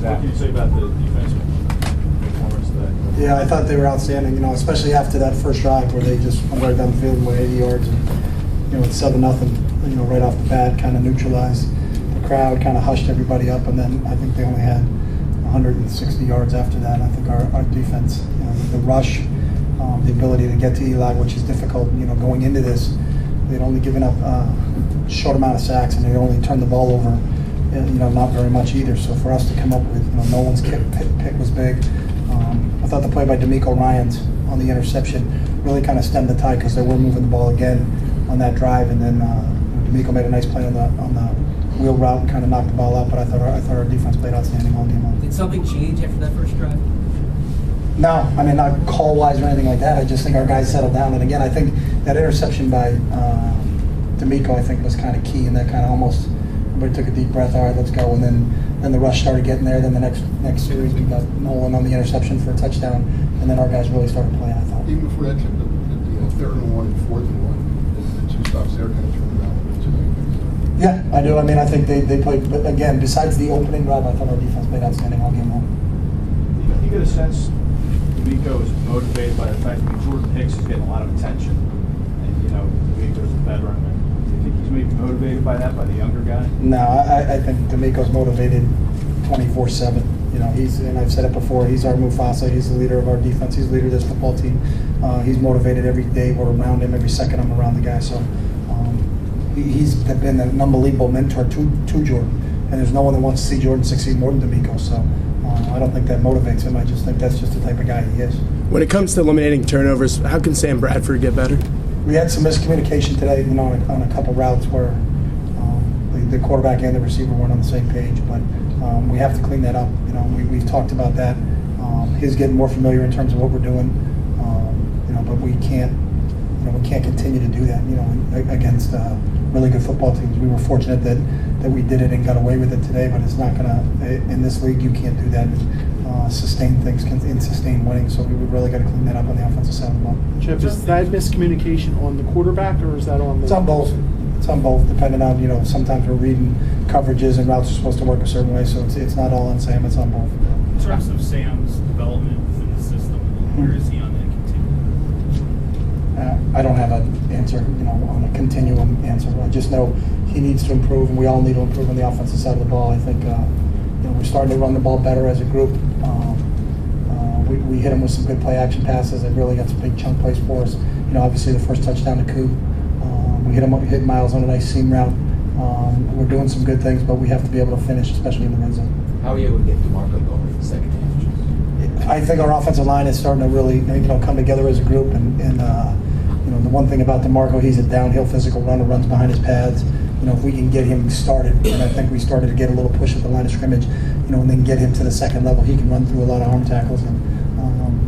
What can you say about the defensive performance today? Yeah, I thought they were outstanding, especially after that first drive where they just went right down the field and went 80 yards and, it's 7-0, right off the bat, kind of neutralized the crowd, kind of hushed everybody up, and then I think they only had 160 yards after that. I think our defense, the rush, the ability to get to Eli, which is difficult, going into this, they'd only given up a short amount of sacks and they only turned the ball over, not very much either. So for us to come up with, no one's pick was big. I thought the play by D'Amico Ryans on the interception really kind of stemmed the tide because they were moving the ball again on that drive, and then D'Amico made a nice play on the wheel route and kind of knocked the ball out. But I thought our defense played outstanding all game long. Did something change after that first drive? No, not call-wise or anything like that. I just think our guys settled down. And again, I think that interception by D'Amico, I think, was kind of key, and that kind of almost everybody took a deep breath. All right, let's go. And then the rush started getting there. Then the next series, we got Nolan on the interception for a touchdown, and then our guys really started playing, I thought. Even before that, the 3rd and 1 and 4th and 1, the 2 stops there kind of turned around a bit too. Yeah, I do. I think they played, but again, besides the opening drive, I thought our defense played outstanding all game long. You get a sense D'Amico is motivated by the fact that Jordan Hicks is getting a lot of attention, and D'Amico's a veteran. Do you think he's maybe motivated by that, by the younger guy? No, I think D'Amico's motivated 24/7. And I've said it before, he's our Mufasa. He's the leader of our defense. He's the leader of this football team. He's motivated every day. We're around him every second. I'm around the guy. So he's been an unbelievable mentor to Jordan. And there's no one that wants to see Jordan succeed more than D'Amico. So I don't think that motivates him. I just think that's just the type of guy he is. When it comes to eliminating turnovers, how can Sam Bradford get better? We had some miscommunication today, on a couple routes where the quarterback and the receiver weren't on the same page. But we have to clean that up. We've talked about that. He's getting more familiar in terms of what we're doing. But we can't continue to do that. Against really good football teams. We were fortunate that we did it and got away with it today. But it's not gonna. In this league, you can't do that. Sustain things and sustain winning. So we really got to clean that up on the offensive side of the ball. Chip, is that miscommunication on the quarterback or is that on the? It's on both. It's on both, depending on, sometimes we're reading coverages and routes are supposed to work a certain way, so it's not all on Sam, it's on both. In terms of Sam's development within the system, where is he on that continuum? I don't have an answer, on a continuum answer. I just know he needs to improve, and we all need to improve on the offensive side of the ball. I think, we're starting to run the ball better as a group. We hit him with some good play action passes that really got some big chunk plays for us. Obviously the first touchdown to Coop. We hit Miles on a nice seam route. We're doing some good things, but we have to be able to finish, especially in the red zone. How are you able to get DeMarco going in the second half? I think our offensive line is starting to really, come together as a group. And the one thing about DeMarco, he's a downhill physical runner, runs behind his pads. If we can get him started, and I think we started to get a little push at the line of scrimmage, and then get him to the second level, he can run through a lot of arm tackles. And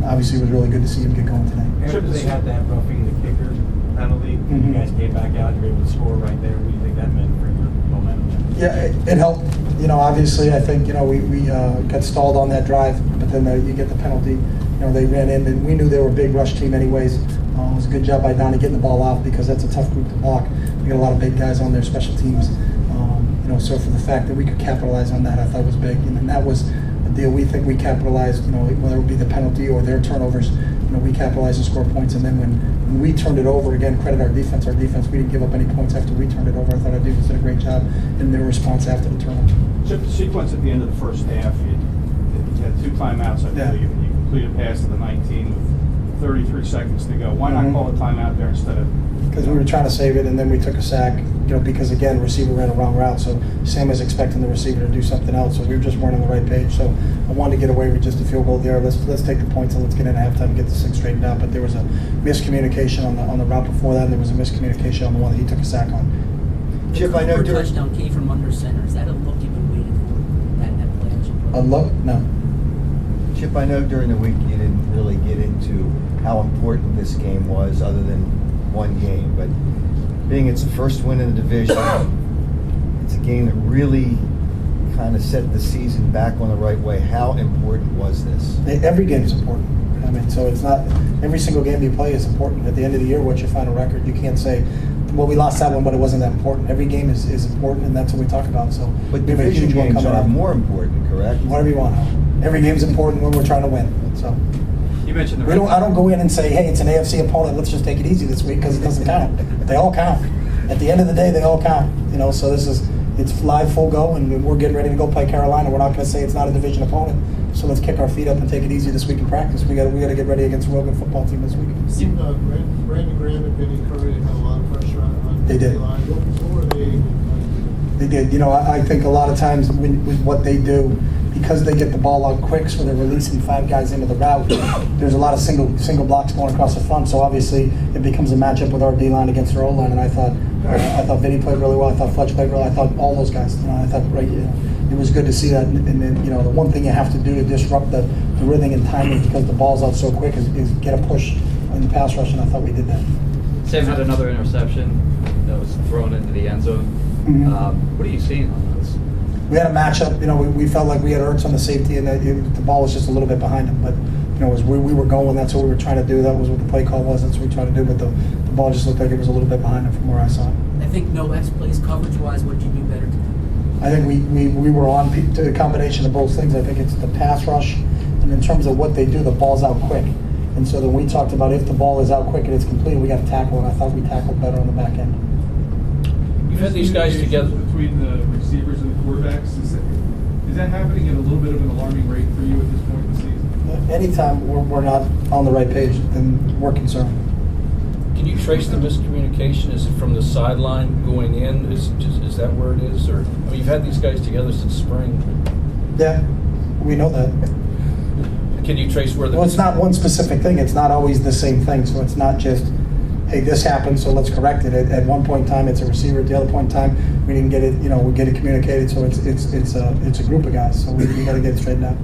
obviously, it was really good to see him get going today. After they had that roughing the kicker penalty, you guys came back out, you were able to score right there. What do you think that meant for your momentum? Yeah, it helped. Obviously, I think, we got stalled on that drive, but then you get the penalty. They ran in, and we knew they were a big rush team anyways. It was a good job by Donnie getting the ball out because that's a tough group to block. We got a lot of big guys on their special teams. So for the fact that we could capitalize on that, I thought was big. And that was a deal we think we capitalized, whether it be the penalty or their turnovers. We capitalized and scored points. And then when we turned it over, again, credit our defense. We didn't give up any points after we turned it over. I thought our defense did a great job in their response after the turnover. Chip, the sequence at the end of the first half, you had 2 timeouts, I believe, and you completed a pass to the 19 with 33 seconds to go. Why not call a timeout there instead of? Because we were trying to save it, and then we took a sack, because, again, receiver ran a wrong route, so Sam was expecting the receiver to do something else, so we just weren't on the right page. So I wanted to get away with just a field goal there. Let's take the points and let's get into halftime and get this thing straightened out. But there was a miscommunication on the route before that, and there was a miscommunication on the one that he took a sack on. Chip, I know touchdown came from under center. Is that a look you've been waiting for? That play action? A look? No. Chip, I know during the week you didn't really get into how important this game was other than one game, but being it's the first win in the division, it's a game that really kind of set the season back on the right way. How important was this? Every game is important. So it's not every single game you play is important. At the end of the year, what's your final record? You can't say well, we lost that one, but it wasn't that important. Every game is important, and that's what we talk about, so. But we have a division huge one games coming are up. more important, correct? Whatever you want. Every game's important when we're trying to win, so. You mentioned the. I don't go in and say, hey, it's an AFC opponent, let's just take it easy this week, because it doesn't count. They all count. At the end of the day, they all count, you know, so it's live, full go, and we're getting ready to go play Carolina. We're not gonna say it's not a division opponent, so let's kick our feet up and take it easy this week in practice. We gotta get ready against a real good football team this week. Seemed Brandon Graham and Vinny Curry had a lot of pressure on They did. the line. What were they able to do? They did. You know, I think a lot of times with what they do, because they get the ball out quick, so they're releasing 5 guys into the route, there's a lot of single blocks going across the front, so obviously it becomes a matchup with our D-line against their O-line, and I thought Vinny played really well, I thought Fletch played well, I thought all those guys, you know, I thought, it was good to see that, and then, you know, the one thing you have to do to disrupt the rhythm and timing, because the ball's out so quick, is get a push in the pass rush, and I thought we did that. Sam had another interception that was thrown into the end zone. Mm-hmm. What are you seeing on those? We had a matchup, you know, we felt like we had Ertz on the safety, and the ball was just a little bit behind him, but, you know, as we were going, that's what we were trying to do, that was what the play call was, that's what we tried to do, but the ball just looked like it was a little bit behind him from where I saw it. I think no X plays coverage-wise, what you do better today? I think we were on to a combination of both things. I think it's the pass rush, and in terms of what they do, the ball's out quick. And so then we talked about if the ball is out quick and it's complete, we got to tackle, and I thought we tackled better on the back end. You've had these guys together. Between the receivers and the quarterbacks, is that happening at a little bit of an alarming rate for you at this point in the season? Anytime we're not on the right page, then we're concerned. Can you trace the miscommunication? Is it from the sideline going in? Is that where it is? Or, I mean, you've had these guys together since spring. Yeah, we know that. Can you trace where the... Well, it's not one specific thing. It's not always the same thing. So it's not just, hey, this happened, so let's correct it. At one point in time, it's a receiver. At the other point in time, we didn't get it. You know, we get it communicated. So it's a group of guys. So we got to get it straightened out.